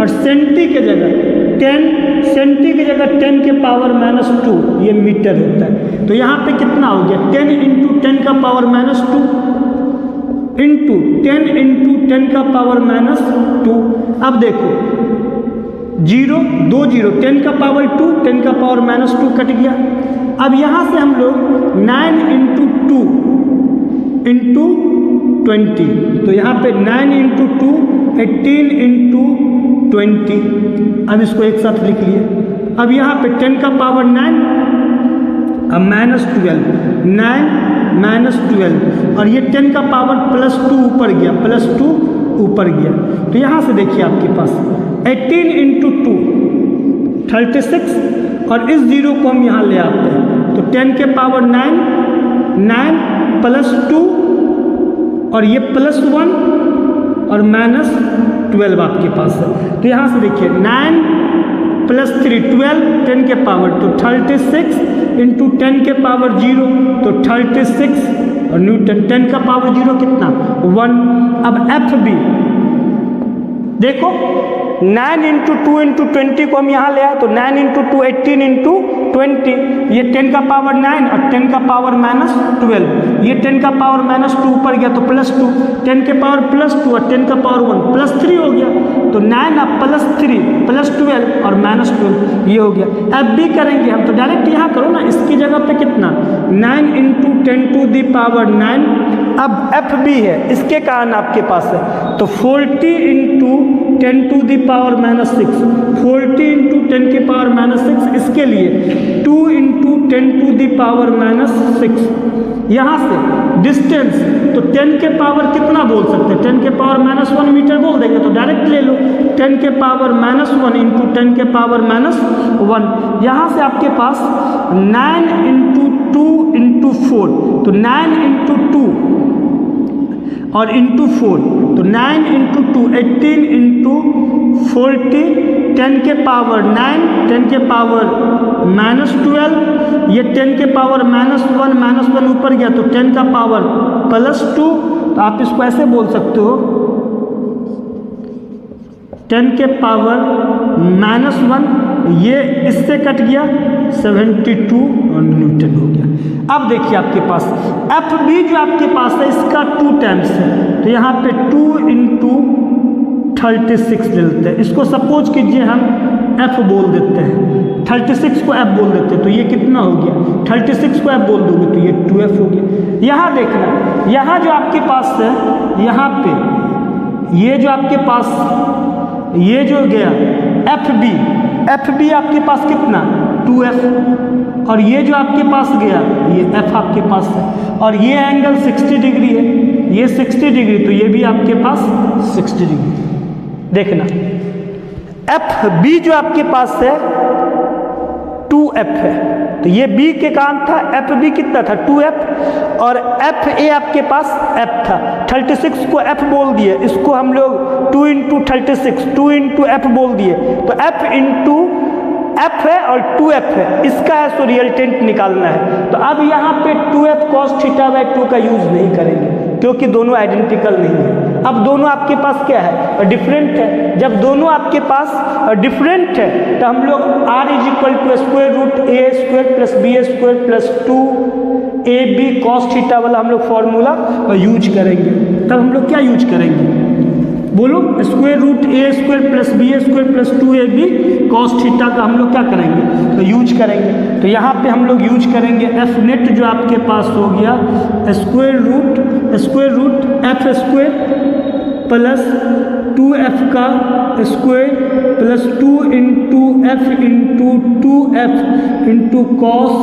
और सेंटी के जगह 10, सेंटी की जगह 10 के पावर -2 ये मीटर होता है। तो यहाँ पे कितना हो गया 10 × 10 का पावर -2 इंटू 10 × 10 का पावर -2। अब देखो 0 2 0 10 का पावर 2 10 का पावर -2 कट गया। अब यहाँ से हम लोग 9 × 2 × 20, तो यहाँ पे 9 × 2 18 × 20। अब इसको एक साथ लिख लिए। अब यहाँ पे 10 का पावर 9, अब -12 9 -12 और ये 10 का पावर +2 ऊपर गया, +2 ऊपर गया। तो यहाँ से देखिए आपके पास 18 × 2 36 और इस 0 को हम यहाँ ले आते हैं। तो 10 के पावर 9 9 +2 और ये +1 और -12 आपके पास है। तो यहाँ से देखिए 9 + 3 12 10 के पावर, तो 36 × 10 के पावर 0 तो 36 और न्यूटन। 10 का पावर 0 कितना 1। अब एफ बी देखो 9 × 2 × 20 को हम यहाँ ले आए, तो 9 × 2 18 × 20, ये 10 का पावर 9 और 10 का पावर -12, ये 10 का पावर -2 ऊपर गया तो +2, 10 के पावर +2 और 10 का पावर 1 +3 हो गया। तो 9 अब +3 +12 और -12 ये हो गया। अब भी करेंगे हम, तो डायरेक्ट यहाँ करो ना, इसकी जगह पे कितना 9 × 10⁻9। अब एफ बी है, इसके कारण आपके पास है तो 40 × 10⁻⁻6 40 × 10 के पावर -6, इसके लिए 2 × 10⁻6। यहाँ से डिस्टेंस तो 10 के पावर कितना बोल सकते हैं, 10 के पावर -1 मीटर बोल देंगे, तो डायरेक्ट ले लो 10 के पावर -1 × 10 के पावर -1। यहाँ से आपके पास 9 × 2 × 4, तो 9 × 2 और × 4, तो 9 × 2 18 × 40 10 के पावर 9 10 के पावर -12, ये 10 के पावर -1 ऊपर गया तो 10 का पावर +2। तो आप इसको ऐसे बोल सकते हो 10 के पावर -1, ये इससे कट गया 72 और न्यूटन हो गया। अब देखिए आपके पास एफ बी जो आपके पास है इसका 2 टाइम्स है, तो यहाँ पे 2 × 36 ले लेते हैं। इसको सपोज कीजिए हम f बोल देते हैं, 36 को f बोल देते हैं, तो ये कितना हो गया 36 को f बोल दोगे तो ये 2f हो गया। यहाँ देखना, यहाँ जो आपके पास है, यहाँ पे ये जो आपके पास ये जो गया एफ बी आपके पास कितना 2f, और ये जो आपके पास गया ये f आपके पास है, और ये एंगल 60 डिग्री है, ये 60 डिग्री, तो ये भी आपके पास 60 डिग्री। देखना एफ बी जो आपके पास है 2f है, तो ये b के कारण था, एफ बी कितना था 2f, और एफ ए आपके पास f था। 36 को f बोल दिए, इसको हम लोग 2 × 36 2 × f बोल दिए, तो f × f है और 2f है, इसका है सो रिजल्टेंट निकालना है। तो अब यहाँ पे 2f cos θ/2 का यूज नहीं करेंगे क्योंकि दोनों आइडेंटिकल नहीं है। अब दोनों आपके पास क्या है डिफरेंट है। जब दोनों आपके पास डिफरेंट है तो हम लोग r = √a² + b² + 2ab cos θ वाला हम लोग फॉर्मूला यूज करेंगे। तब हम लोग क्या यूज करेंगे बोलो, √a² + b² + 2ab cos θ का हम लोग क्या करेंगे तो यूज करेंगे। तो यहाँ पे हम लोग यूज करेंगे f नेट जो आपके पास हो गया √f² प्लस 2f का square plus 2 × f × 2f × cos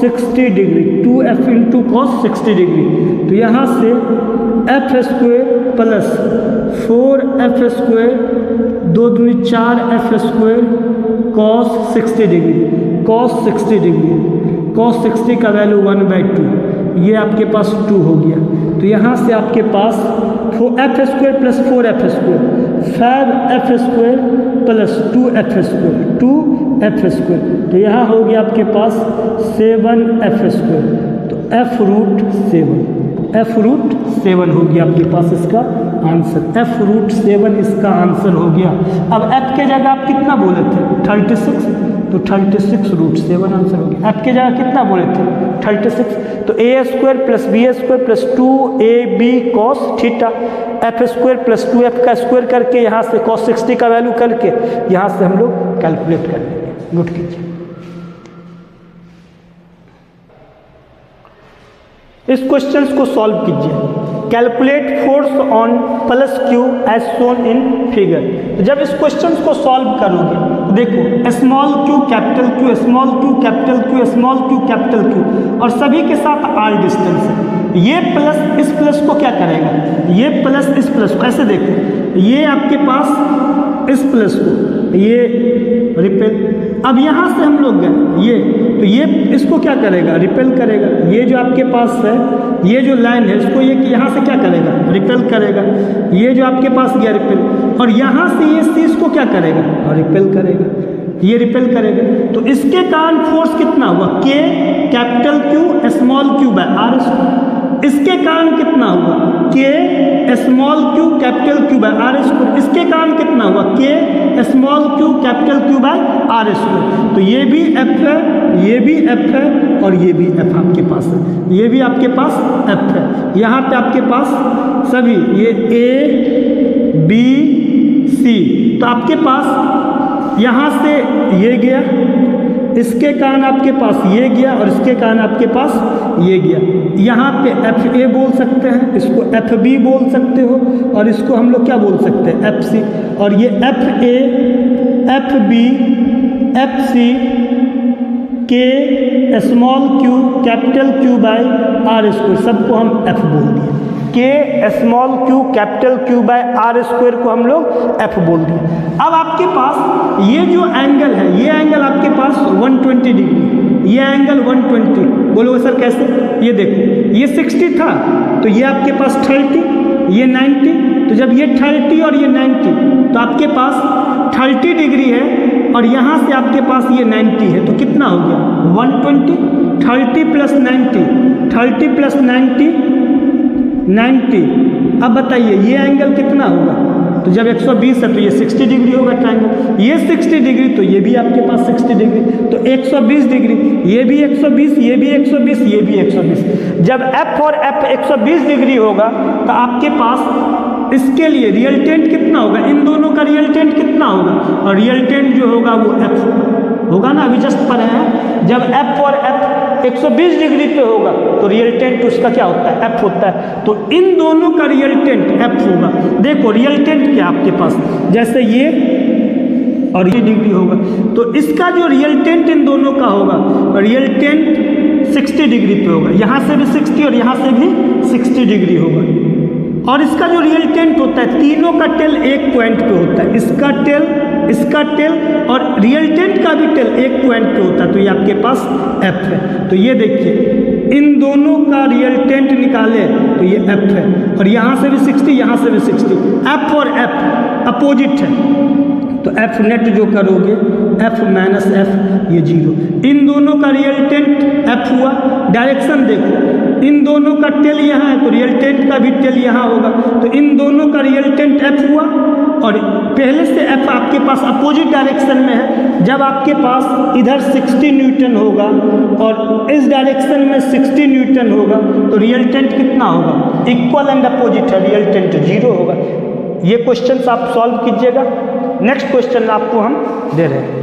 60 degree, 2f × cos 60 degree. तो यहाँ से f² प्लस 4f² 2 दूनी 4f² cos 60 degree, cos 60 degree, cos 60 का वैल्यू 1/2, ये आपके पास 2 हो गया। तो यहाँ से आपके पास f² plus 4f², 5f² plus 2f², तो यहाँ हो गया आपके पास 7f², तो f √7 हो गया आपके पास इसका आंसर f√7 इसका आंसर हो गया। अब f के जगह आप कितना बोले थे 36, तो 36√7 आंसर हो गया। f के जगह कितना बोले थे 36, तो a² plus b² plus 2ab cos theta f² plus 2f का स्क्वायर करके यहाँ से cos 60 का वैल्यू करके यहाँ से हम लोग कैलकुलेट कर लेंगे। नोट कीजिए, इस क्वेश्चन को सॉल्व कीजिए। Calculate force on plus Q as shown in figure. तो जब इस क्वेश्चन को सॉल्व करोगे तो देखो small Q capital Q, small Q capital Q, small Q capital Q और सभी के साथ आर डिस्टेंस है। ये प्लस इस प्लस को क्या करेगा, ये प्लस इस प्लस को, ऐसे देखो ये आपके पास इस प्लस को ये रिपेल। अब यहाँ से हम लोग गए ये, तो ये इसको क्या करेगा रिपेल करेगा। ये जो आपके पास है ये जो लाइन है इसको ये यहाँ से क्या करेगा रिपेल करेगा। ये जो आपके पास गया रिपेल, और यहाँ से ये सी इसको क्या करेगा और रिपेल करेगा, ये रिपेल करेगा। तो इसके कारण फोर्स कितना हुआ के capital Q small Q by R square. इसके कारण कितना हुआ के small Q capital Q by R square. इसके कारण कितना हुआ के small Q capital Q by R square. तो ये भी एफ है, ये भी एफ है और ये भी एफ आपके पास है, ये भी आपके पास एफ है। यहाँ पे आपके पास सभी ये ए बी सी, तो आपके पास यहाँ से ये गया, इसके कारण आपके पास ये गया और इसके कारण आपके पास ये गया। यहाँ पे एफ ए बोल सकते हैं, इसको एफ बी बोल सकते हो और इसको हम लोग क्या बोल सकते हैं एफ सी। और ये F A F B F C K small Q capital Q by R square सबको हम एफ बोल दिए। K small Q capital Q by R square को हम लोग एफ बोल दिए। अब आपके पास ये जो एंगल है, ये एंगल आपके पास 120 डिग्री, ये एंगल 120। बोलोगे सर कैसे, ये देखो ये 60 था तो ये आपके पास 30, ये 90, तो जब ये 30 और ये 90 तो आपके पास 30 डिग्री है और यहाँ से आपके पास ये 90 है, तो कितना हो गया 120। 30 प्लस 90, 30 प्लस 90 90। अब बताइए ये एंगल कितना होगा, तो जब 120 है तो ये 60 डिग्री होगा ट्रायंगल, ये 60 डिग्री तो ये भी आपके पास 60 डिग्री, तो 120 डिग्री, ये भी 120, ये भी 120, ये भी 120। जब एफ और एफ 120 डिग्री होगा तो आपके पास इसके लिए रियलटेंट कितना होगा, इन दोनों का रियलटेंट कितना होगा, और रियलटेंट जो होगा वो एफ होगा ना, अभी जस्ट पर है। जब एफ और एफ 120 डिग्री पे होगा तो रियलटेंट उसका क्या होता है एफ होता है, तो इन दोनों का रियलटेंट एफ होगा। देखो रियलटेंट क्या आपके पास, जैसे ये और ये डिग्री होगा तो इसका जो रियलटेंट इन दोनों का होगा, रियलटेंट 60 डिग्री पे होगा, यहाँ से भी 60 और यहाँ से भी 60 डिग्री होगा। और इसका जो रियलटेंट होता है तीनों का टेल एक पॉइंट पे होता है, इसका टेल, इसका टेल और रियलटेंट का भी टेल एक पॉइंट पे होता है, तो ये आपके पास एफ है। तो ये देखिए इन दोनों का रियलटेंट निकाले तो ये एफ है, और यहाँ से भी 60 यहाँ से भी 60, एफ और एफ अपोजिट है, तो एफ नेट जो करोगे एफ माइनस एफ ये 0। इन दोनों का रियलटेंट एफ हुआ। डायरेक्शन देखो इन दोनों का टेल यहाँ है तो रियलटेंट का भी टेल यहाँ होगा, तो इन दोनों का रियलटेंट एफ हुआ। और पहले से एफ आपके पास अपोजिट डायरेक्शन में है, जब आपके पास इधर 60 न्यूटन होगा और इस डायरेक्शन में 60 न्यूटन होगा तो रियलटेंट कितना होगा, इक्वल एंड अपोजिट है, रियलटेंट 0 होगा। ये क्वेश्चन आप सॉल्व कीजिएगा। नेक्स्ट क्वेश्चन आपको हम दे रहे हैं।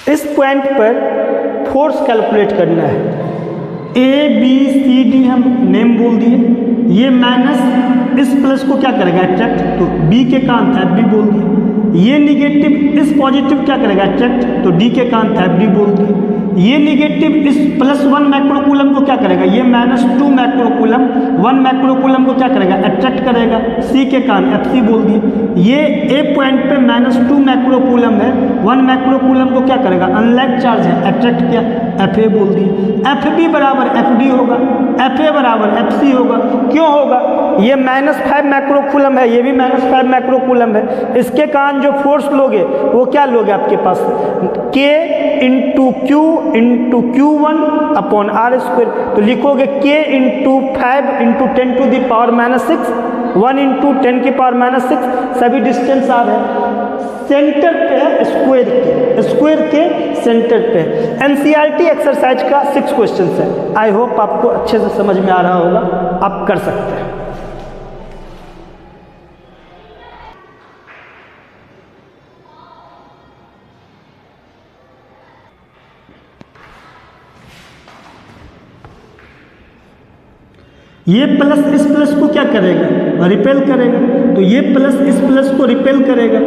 इस पॉइंट पर फोर्स कैलकुलेट करना है। ए बी सी डी हम नेम बोल दिए, ये माइनस इस प्लस को क्या करेगा अट्रैक्ट, तो बी के कान था बी बोल दिए, ये निगेटिव इस पॉजिटिव क्या करेगा अट्रैक्ट, तो डी के कान था डी बोल दिए, ये निगेटिव इस +1 माइक्रोकूलम को क्या करेगा, ये -2 माइक्रोकूलम 1 माइक्रोकूलम को क्या करेगा अट्रैक्ट करेगा, सी के कान एफ सी बोल दिए, ये ए पॉइंट पे -2 माइक्रोकूलम है 1 माइक्रोकूलम को क्या करेगा अनलाइक चार्ज है अट्रैक्ट किया, एफ ए बोल दिए, एफ बी बराबर एफ डी होगा, एफ ए बराबर एफ सी होगा, क्यों होगा, ये -5 माइक्रोकूलम है, ये भी -5 माइक्रोकूलम है, इसके कारण जो फोर्स लोगे वो क्या लोगे आपके पास K into Q into Q1 upon R square, तो लिखोगे K into 5 into 10 to the power -6 1 into 10 की पावर -6, सभी डिस्टेंस आ रहे हैं, सेंटर पे है स्क्वायर के सेंटर पे। एनसीईआरटी एक्सरसाइज का 6 क्वेश्चन है, आई होप आपको अच्छे से समझ में आ रहा होगा, आप कर सकते हैं। ये प्लस इस प्लस को क्या करेगा रिपेल करेगा, तो ये प्लस इस प्लस को रिपेल करेगा,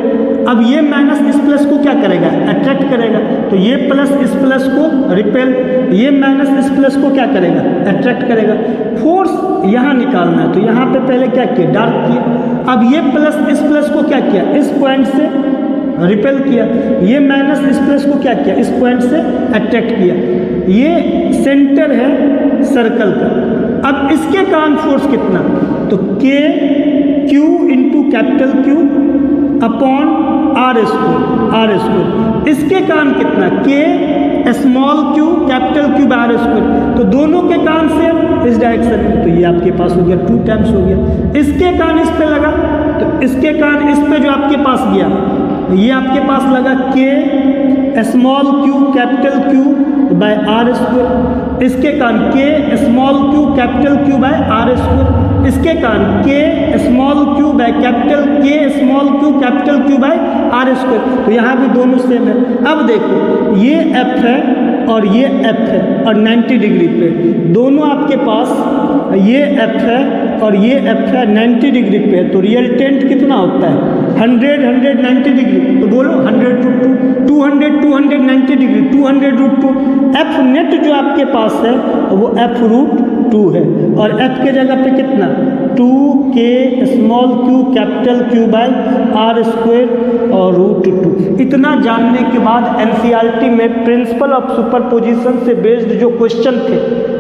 अब ये माइनस इस प्लस को क्या करेगा अट्रैक्ट करेगा, तो ये प्लस इस प्लस को रिपेल, ये माइनस इस प्लस को क्या करेगा अट्रैक्ट करेगा, फोर्स यहाँ निकालना है, तो यहाँ पे पहले क्या किया डार्क किया, अब ये प्लस इस प्लस को क्या किया इस पॉइंट से रिपेल किया, ये माइनस इस प्लस को क्या किया इस पॉइंट से अट्रैक्ट किया, ये सेंटर है सर्कल का, अब इसके कारण फोर्स कितना, तो K Q into capital Q upon R square, इसके कारण कितना K small q capital Q by R square, तो दोनों के कारण से इस डायरेक्शन में, तो ये आपके पास हो गया 2 टाइम्स हो गया, इसके कारण इस पे लगा, तो इसके कारण इस पे जो आपके पास गया ये आपके पास लगा K small q capital Q by R square, इसके कारण K small q capital Q by R square, इसके कारण K small q by capital K small q capital Q by R square, तो यहाँ भी दोनों सेम है। अब देखो ये F है और ये F है और 90 डिग्री पे, दोनों आपके पास ये F है और ये F है 90 डिग्री पे, तो रियलटेंट कितना होता है 100 190 डिग्री, तो बोलो 100 200 290 डिग्री 200√2, F नेट जो आपके पास है वो F√2 है, और F के जगह पे कितना 2K small q capital Q by R square और √2। इतना जानने के बाद एनसीईआरटी में प्रिंसिपल ऑफ सुपरपोजिशन से बेस्ड जो क्वेश्चन थे,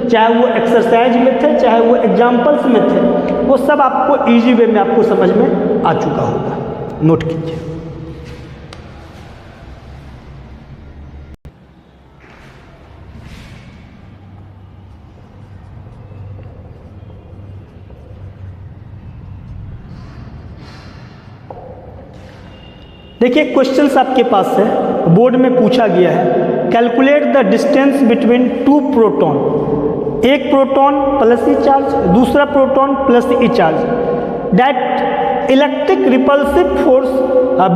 चाहे वो एक्सरसाइज में थे चाहे वो एग्जाम्पल्स में थे, वो सब आपको इजी वे में आपको समझ में आ चुका होगा, नोट कीजिए। देखिए क्वेश्चंस आपके पास है, बोर्ड में पूछा गया है, calculate the distance between 2 proton, एक प्रोटॉन प्लस ई चार्ज दूसरा proton plus E charge, that electric repulsive force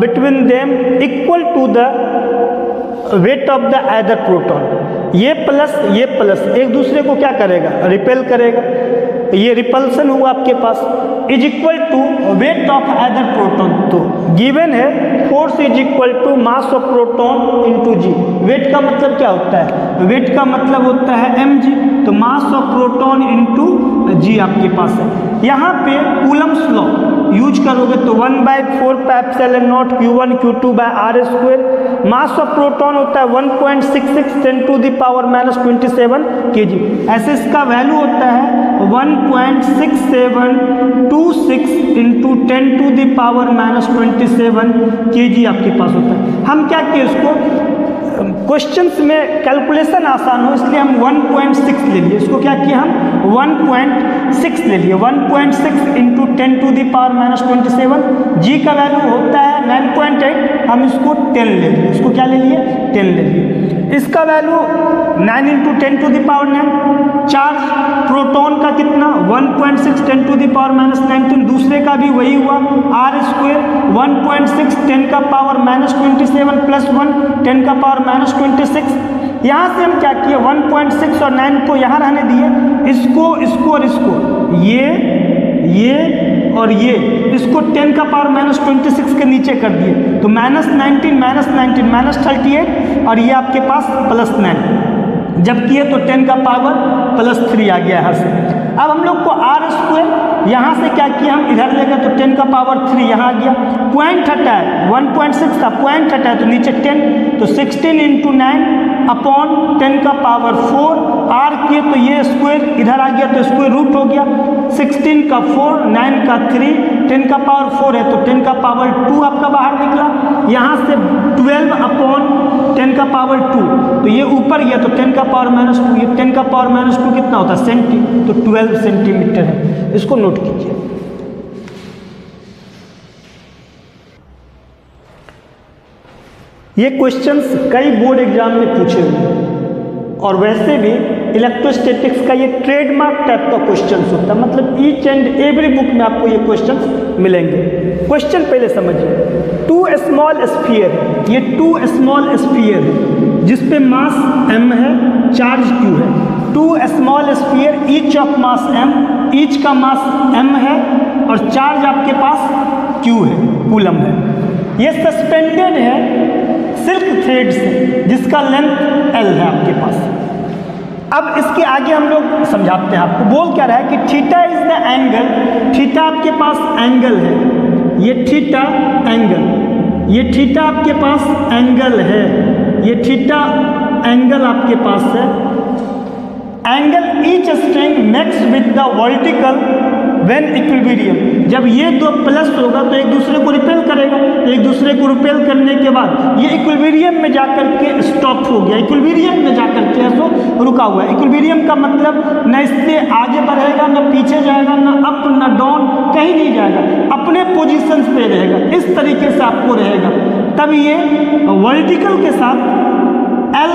between them equal to the weight of the other proton, ये प्लस एक दूसरे को क्या करेगा रिपेल करेगा, ये रिपल्सन हुआ आपके पास, is equal to weight of other proton, तो गिवन है force is equal to mass of proton into G. Weight का मतलब क्या होता है, वेट का मतलब होता है mg, तो मास ऑफ प्रोटॉन इनटू जी आपके पास है। यहाँ पे कूलम्स लॉ यूज करोगे तो 1/4πε0 Q1 Q2 by R square, mass of proton होता है 1.66 10 टू द पावर -27 kg, ऐसे इसका वैल्यू होता है 1.6726 into 10 to the power -27 kg आपके पास होता है। हम क्या किए इसको क्वेश्चंस में कैलकुलेशन आसान हो इसलिए हम 1.6 ले लिए, इसको क्या किया हम 1.6 ले लिए, 1.6 इंटू 10 टू द पावर -27, जी का वैल्यू होता है 9.8, हम इसको 10 ले लिए, इसको क्या ले लिए 10 ले लिए, इसका value 9 into 10 to the power 9, charge proton का कितना 1.6 10 टू द पावर -19, दूसरे का भी वही हुआ R स्क्वायर 1.6 10 का पावर -27 प्लस 1 10 का पावर -26, यहाँ से हम क्या किए 1.6 और 9 को यहाँ रहने दिए, इसको इसको और इसको, ये और ये, इसको 10 का पावर -26 के नीचे कर दिए, तो -19 -38 और ये आपके पास +9, जब किए तो 10 का पावर +3 आ गया यहाँ से। अब हम लोग को r² यहाँ से क्या किया, हम इधर ले गए तो 10 का पावर 3 यहाँ आ गया, पॉइंट हटाया 1.6 था, पॉइंट हटाया तो नीचे 10, तो 16 × 9 अपॉन 10 का पावर 4, r किए तो ये स्क्वायर इधर आ गया तो स्क्वायर रूट हो गया, 16 का 4, 9 का 3, 10 का पावर 4 है तो 10 का पावर 2 आपका बाहर निकला, यहाँ से 12 अपॉन 10 का पावर 2, तो ये ऊपर गया तो 10 का पावर -2, ये 10 का पावर -2 कितना होता है सेंटी, तो 12 सेंटीमीटर है, इसको नोट कीजिए। ये क्वेश्चंस कई बोर्ड एग्जाम में पूछे हुए और वैसे भी इलेक्ट्रोस्टैटिक्स का ये ट्रेडमार्क टाइप का क्वेश्चंस होता है, मतलब ईच एंड एवरी बुक में आपको ये क्वेश्चंस मिलेंगे। क्वेश्चन पहले समझिए, 2 स्मॉल स्फीयर है, ये 2 स्मॉल स्फीयर है जिसपे मास m है, चार्ज q है। 2 small sphere each of mass m, each का मास m है और चार्ज आपके पास q है, कूलम है। ये सस्पेंडेड है सिल्क थ्रेड से जिसका लेंथ l है आपके पास। अब इसके आगे हम लोग समझाते हैं आपको, बोल क्या रहा है कि theta is the angle, theta आपके पास एंगल है, ये थीटा एंगल, ये थीटा आपके पास एंगल है, ये थीटा एंगल आपके पास है। Angle each string makes with the vertical when equilibrium, जब ये दो प्लस होगा तो एक दूसरे को रिपेल करेगा, एक दूसरे को रिपेल करने के बाद ये इक्विलिब्रियम में जाकर के स्टॉप हो गया, इक्विलिब्रियम में जाकर के ऐसो रुका हुआ है। इक्विलिब्रियम का मतलब न इससे आगे बढ़ेगा, न पीछे जाएगा, न अप न डाउन, कहीं नहीं जाएगा, अपने पोजीशंस पे रहेगा, इस तरीके से आपको रहेगा। तब ये वर्टिकल के साथ L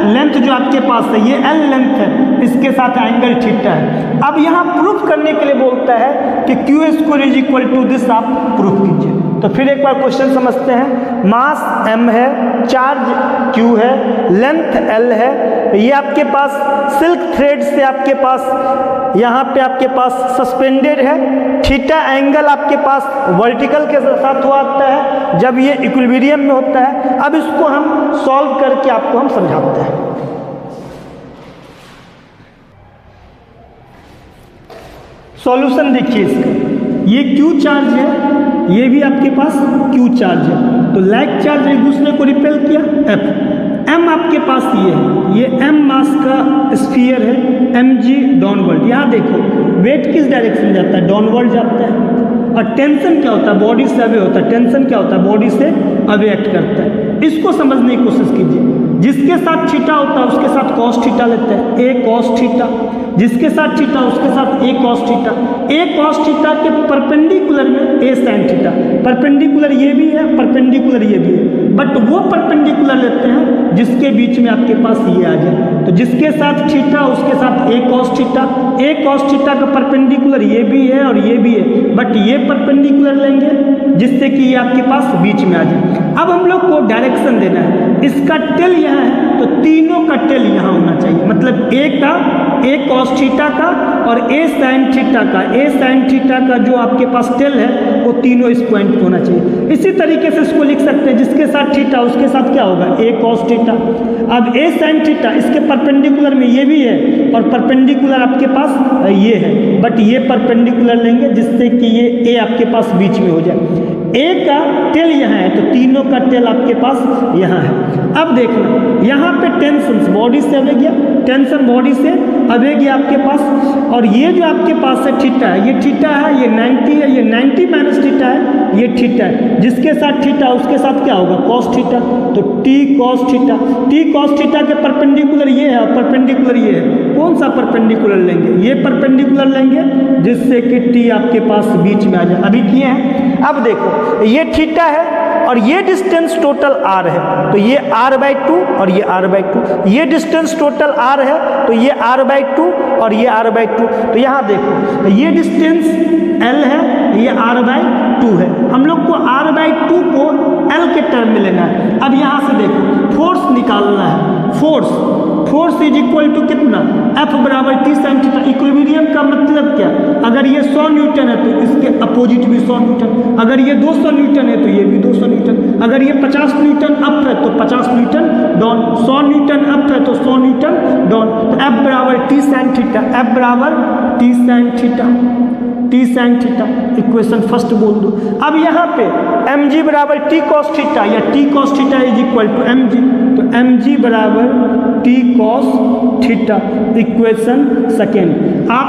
लेंथ जो आपके पास है, ये L लेंथ है, इसके साथ एंगल थीटा है। अब यहाँ प्रूफ करने के लिए बोलता है कि q² = दिस, आप प्रूफ कीजिए। तो फिर एक बार क्वेश्चन समझते हैं। मास m है, चार्ज q है, लेंथ l है, ये आपके पास सिल्क थ्रेड से आपके पास यहाँ पे आपके पास सस्पेंडेड है, थीटा एंगल आपके पास वर्टिकल के साथ हुआ आता है जब ये इक्विलिब्रियम में होता है। अब इसको हम सॉल्व करके आपको हम समझाते हैं। सॉल्यूशन देखिए इसका, ये Q चार्ज है, ये भी आपके पास Q चार्ज है, तो लाइक चार्ज एक दूसरे को रिपेल किया F। M आपके पास ये M मास का स्फीयर है, mg डाउनवर्ड। यहाँ देखो वेट किस डायरेक्शन जाता है, डाउनवर्ड जाता है। और टेंशन क्या होता है, बॉडी से अवे होता है, टेंशन क्या होता है, बॉडी से अवे एक्ट करता है। इसको समझने की कोशिश कीजिए, जिसके साथ थीटा होता है उसके साथ कॉस थीटा लेते हैं, a cos थीटा, जिसके साथ थीटा उसके साथ a cos theta. a cos theta के परपेंडिकुलर में a sin थीटा, परपेंडिकुलर ये भी है, परपेंडिकुलर ये भी है, बट वो परपेंडिकुलर लेते हैं जिसके बीच में आपके पास ये आ जाए। तो जिसके साथ थीटा उसके साथ a cos theta, a cos theta का परपेंडिकुलर ये भी है और ये भी है, बट ये परपेंडिकुलर लेंगे जिससे कि ये आपके पास बीच में आ जाए। अब हम लोग को डायरेक्शन देना है, इसका टेल यहाँ है तो तीनों का टेल यहाँ होना चाहिए, मतलब a cos थीटा का और a sin थीटा का, a sin थीटा का जो आपके पास टेल है वो तीनों इस पॉइंट पे होना चाहिए। इसी तरीके से इसको लिख सकते हैं, जिसके साथ थीटा उसके साथ क्या होगा, a cos थीटा। अब a sin थीटा इसके परपेंडिकुलर में ये भी है और परपेंडिकुलर आपके पास ये है, बट ये परपेंडिकुलर लेंगे जिससे कि ये a आपके पास बीच में हो जाए। a का टेल यहाँ है तो तीनों का टेल आपके पास यहाँ है। अब देखना यहाँ पे टेंशन बॉडी से अवे गया, टेंशन बॉडी से अवे गया आपके पास, और ये जो आपके पास है थीटा है, ये थीटा है, ये 90 है, ये 90 माइनस थीटा है, ये थीटा है, जिसके साथ थीटा उसके साथ क्या होगा, cos थीटा। तो t cos theta, t cos theta के परपेंडिकुलर ये है और परपेंडिकुलर ये है, कौन सा परपेंडिकुलर लेंगे, ये परपेंडिकुलर लेंगे जिससे कि t आपके पास बीच में आ जाए। अभी किए हैं। अब देखो ये थीटा है और ये डिस्टेंस टोटल r है, तो ये r/2 और ये r/2, ये डिस्टेंस टोटल r है तो ये r/2 और ये r/2। तो यहाँ देखो ये डिस्टेंस l है, ये r/2 है। हम लोग को r/2 को एल के टर्म में लेना है। अब यहाँ से देखो फोर्स निकालना है, फोर्स इज इक्वल टू कितना, एफ बराबर टी साइन थीटा। इक्विलिब्रियम का मतलब क्या, अगर ये 100 न्यूटन है तो इसके अपोजिट भी 100 न्यूटन, अगर ये 200 न्यूटन है तो ये भी 200 न्यूटन, अगर ये 50 न्यूटन अप है तो 50 न्यूटन डाउन, 100 न्यूटन अप है तो 100 न्यूटन डाउन। तो एफ बराबर टी साइन थीटा, एफ बराबर T sine theta, T sine theta, equation first बोल दो। अब यहाँ पे mg बराबर टी कॉस थीटा या T cos theta is equal to mg, तो mg बराबर T cos theta, equation second. आप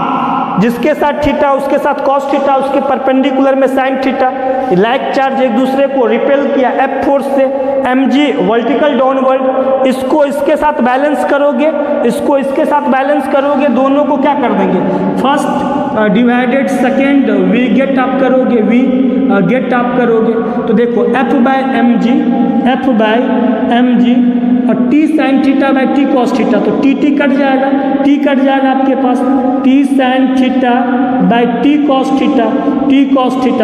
जिसके साथ थीटा उसके साथ कॉस थीटा, उसके परपेंडिकुलर में साइन थीटा, लाइक चार्ज एक दूसरे को रिपेल किया एफ फोर्स से, mg वर्टिकल डाउनवर्ड, इसको इसके साथ बैलेंस करोगे, इसको इसके साथ बैलेंस करोगे, दोनों को क्या कर देंगे, first divided second we get आप करोगे, वी गेट आप करोगे। तो देखो f बाय एम जी और T sine theta by T cos theta, तो टी कट जाएगा, टी कट जाएगा आपके पास, T sine theta by T cos theta,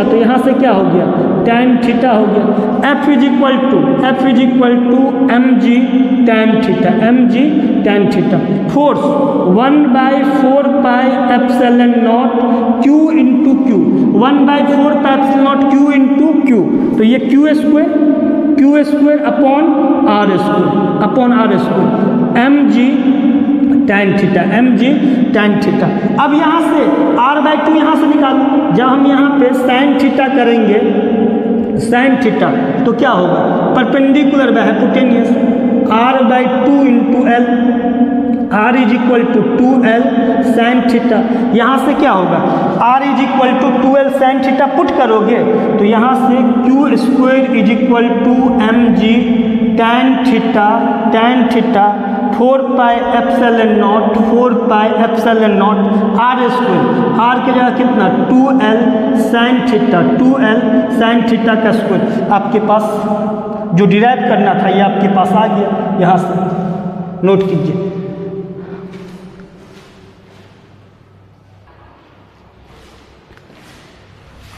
तो यहाँ से क्या हो गया, टैन थीटा हो गया। f is equal to M G tan theta, force 1/4 pi epsilon naught q into Q, 1/4 pi epsilon naught q into Q, तो ये Q square upon R square, M G tan theta. अब यहाँ से r/2 यहाँ से निकालो, जब हम यहाँ पे साइन थीटा करेंगे, साइन थीटा तो क्या होगा, perpendicular by hypotenuse, r/2 into L, r is equal to 2l sine theta. यहाँ से क्या होगा, r is equal to 2l sine theta put करोगे तो यहाँ से q square is equal to M G tan theta 4 pi epsilon naught r square, r के जगह कितना 2l साइन थीटा का स्क्वायर। आपके पास जो डिराइव करना था ये आपके पास आ गया, यहाँ से नोट कीजिए।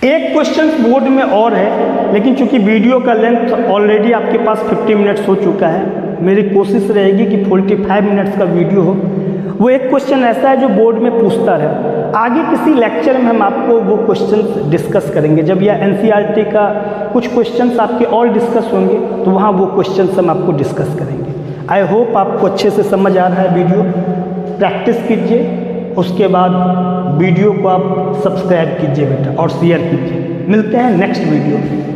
एक क्वेश्चन बोर्ड में और है, लेकिन चूंकि वीडियो का लेंथ ऑलरेडी आपके पास 50 मिनट्स हो चुका है, मेरी कोशिश रहेगी कि 45 मिनट्स का वीडियो हो। वो एक क्वेश्चन ऐसा है जो बोर्ड में पूछता रहे, आगे किसी लेक्चर में हम आपको वो क्वेश्चन डिस्कस करेंगे, जब यह एनसीईआरटी का कुछ क्वेश्चंस आपके और डिस्कस होंगे तो वहाँ वो क्वेश्चंस हम आपको डिस्कस करेंगे। आई होप आपको अच्छे से समझ आ रहा है वीडियो, प्रैक्टिस कीजिए, उसके बाद वीडियो को आप सब्सक्राइब कीजिए बेटा और शेयर कीजिए। मिलते हैं नेक्स्ट वीडियो में।